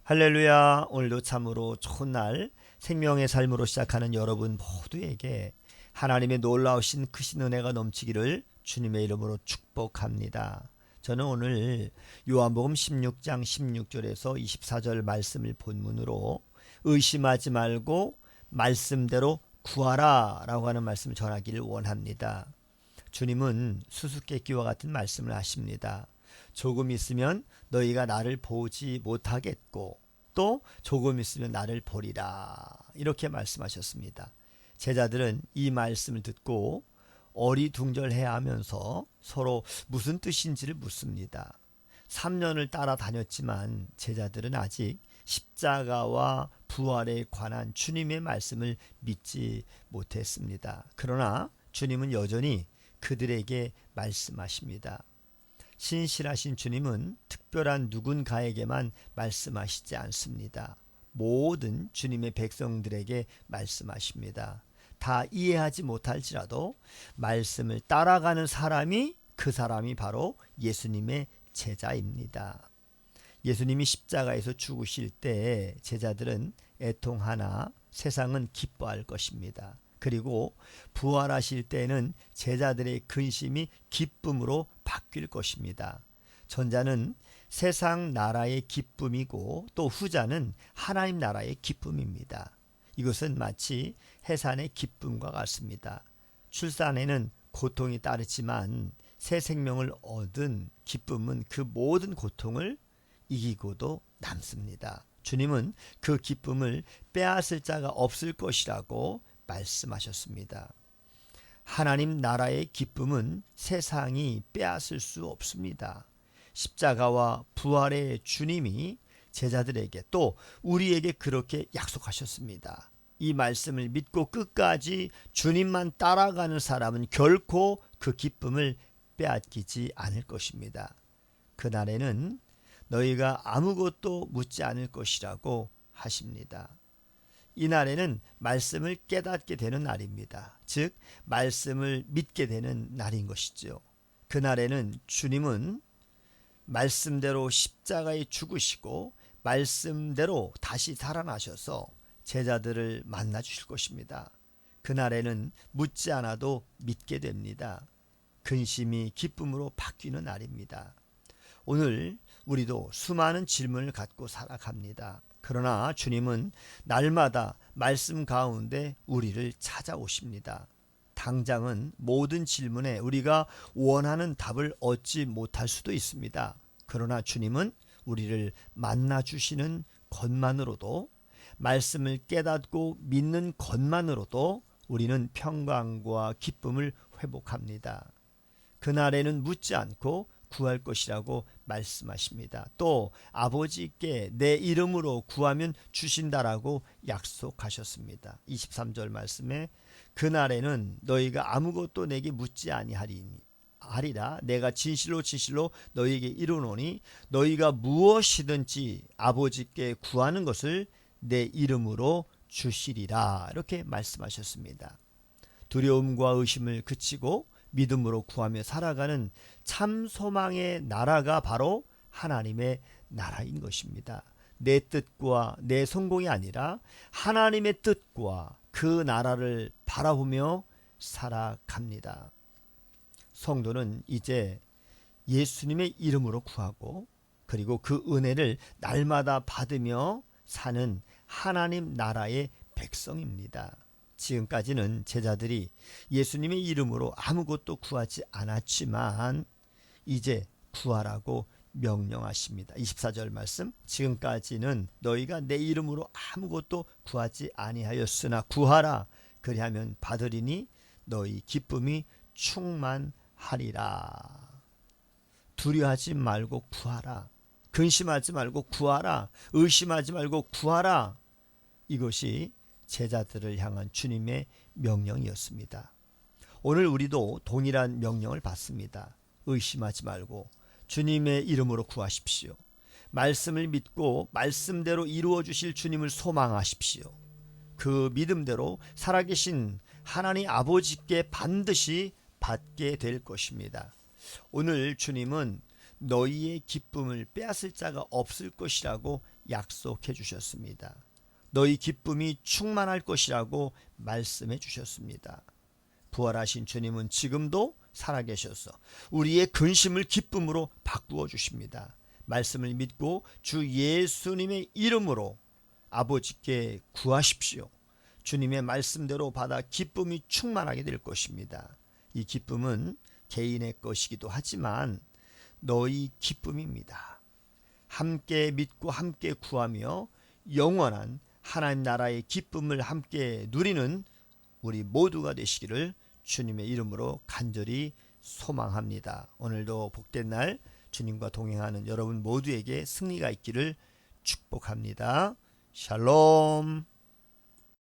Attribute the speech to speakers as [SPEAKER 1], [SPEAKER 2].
[SPEAKER 1] 할렐루야. 오늘도 참으로 좋은 날 생명의 삶으로 시작하는 여러분 모두에게 하나님의 놀라우신 크신 은혜가 넘치기를 주님의 이름으로 축복합니다. 저는 오늘 요한복음 16장 16절에서 24절 말씀을 본문으로 의심하지 말고 말씀대로 구하라 라고 하는 말씀을 전하기를 원합니다. 주님은 수수께끼와 같은 말씀을 하십니다. 조금 있으면 너희가 나를 보지 못하겠고 또 조금 있으면 나를 보리라, 이렇게 말씀하셨습니다. 제자들은 이 말씀을 듣고 어리둥절해야 하면서 서로 무슨 뜻인지를 묻습니다. 3년을 따라다녔지만 제자들은 아직 십자가와 부활에 관한 주님의 말씀을 믿지 못했습니다. 그러나 주님은 여전히 그들에게 말씀하십니다. 신실하신 주님은 특별한 누군가에게만 말씀하시지 않습니다. 모든 주님의 백성들에게 말씀하십니다. 다 이해하지 못할지라도 말씀을 따라가는 사람이, 그 사람이 바로 예수님의 제자입니다. 예수님이 십자가에서 죽으실 때 제자들은 애통하나 세상은 기뻐할 것입니다. 그리고 부활하실 때는 제자들의 근심이 기쁨으로 바뀔 것입니다. 전자는 세상 나라의 기쁨이고 또 후자는 하나님 나라의 기쁨입니다. 이것은 마치 해산의 기쁨과 같습니다. 출산에는 고통이 따르지만 새 생명을 얻은 기쁨은 그 모든 고통을 이기고도 남습니다. 주님은 그 기쁨을 빼앗을 자가 없을 것이라고 말씀하셨습니다. 하나님 나라의 기쁨은 세상이 빼앗을 수 없습니다. 십자가와 부활의 주님이 제자들에게 또 우리에게 그렇게 약속하셨습니다. 이 말씀을 믿고 끝까지 주님만 따라가는 사람은 결코 그 기쁨을 빼앗기지 않을 것입니다. 그날에는 너희가 아무것도 묻지 않을 것이라고 하십니다. 이 날에는 말씀을 깨닫게 되는 날입니다. 즉 말씀을 믿게 되는 날인 것이죠. 그날에는 주님은 말씀대로 십자가에 죽으시고 말씀대로 다시 살아나셔서 제자들을 만나 주실 것입니다. 그날에는 묻지 않아도 믿게 됩니다. 근심이 기쁨으로 바뀌는 날입니다. 오늘 우리도 수많은 질문을 갖고 살아갑니다. 그러나 주님은 날마다 말씀 가운데 우리를 찾아오십니다. 당장은 모든 질문에 우리가 원하는 답을 얻지 못할 수도 있습니다. 그러나 주님은 우리를 만나 주시는 것만으로도, 말씀을 깨닫고 믿는 것만으로도 우리는 평강과 기쁨을 회복합니다. 그날에는 묻지 않고 구할 것이라고 말씀하십니다. 또 아버지께 내 이름으로 구하면 주신다라고 약속하셨습니다. 23절 말씀에 그날에는 너희가 아무것도 내게 묻지 아니하리라. 내가 진실로 진실로 너희에게 이르노니 너희가 무엇이든지 아버지께 구하는 것을 내 이름으로 주시리라. 이렇게 말씀하셨습니다. 두려움과 의심을 그치고 믿음으로 구하며 살아가는 참 소망의 나라가 바로 하나님의 나라인 것입니다. 내 뜻과 내 성공이 아니라 하나님의 뜻과 그 나라를 바라보며 살아갑니다. 성도는 이제 예수님의 이름으로 구하고 그리고 그 은혜를 날마다 받으며 사는 하나님 나라의 백성입니다. 지금까지는 제자들이 예수님의 이름으로 아무것도 구하지 않았지만 이제 구하라고 명령하십니다. 24절 말씀, 지금까지는 너희가 내 이름으로 아무것도 구하지 아니하였으나 구하라. 그리하면 받으리니 너희 기쁨이 충만하리라. 두려워하지 말고 구하라. 근심하지 말고 구하라. 의심하지 말고 구하라. 이것이 제자들을 향한 주님의 명령이었습니다. 오늘 우리도 동일한 명령을 받습니다. 의심하지 말고 주님의 이름으로 구하십시오. 말씀을 믿고 말씀대로 이루어 주실 주님을 소망하십시오. 그 믿음대로 살아계신 하나님 아버지께 반드시 받게 될 것입니다. 오늘 주님은 너희의 기쁨을 빼앗을 자가 없을 것이라고 약속해 주셨습니다. 너희 기쁨이 충만할 것이라고 말씀해 주셨습니다. 부활하신 주님은 지금도 살아계셔서 우리의 근심을 기쁨으로 바꾸어 주십니다. 말씀을 믿고 주 예수님의 이름으로 아버지께 구하십시오. 주님의 말씀대로 받아 기쁨이 충만하게 될 것입니다. 이 기쁨은 개인의 것이기도 하지만 너희 기쁨입니다. 함께 믿고 함께 구하며 영원한 하나님 나라의 기쁨을 함께 누리는 우리 모두가 되시기를 주님의 이름으로 간절히 소망합니다. 오늘도 복된 날 주님과 동행하는 여러분 모두에게 승리가 있기를 축복합니다. 샬롬.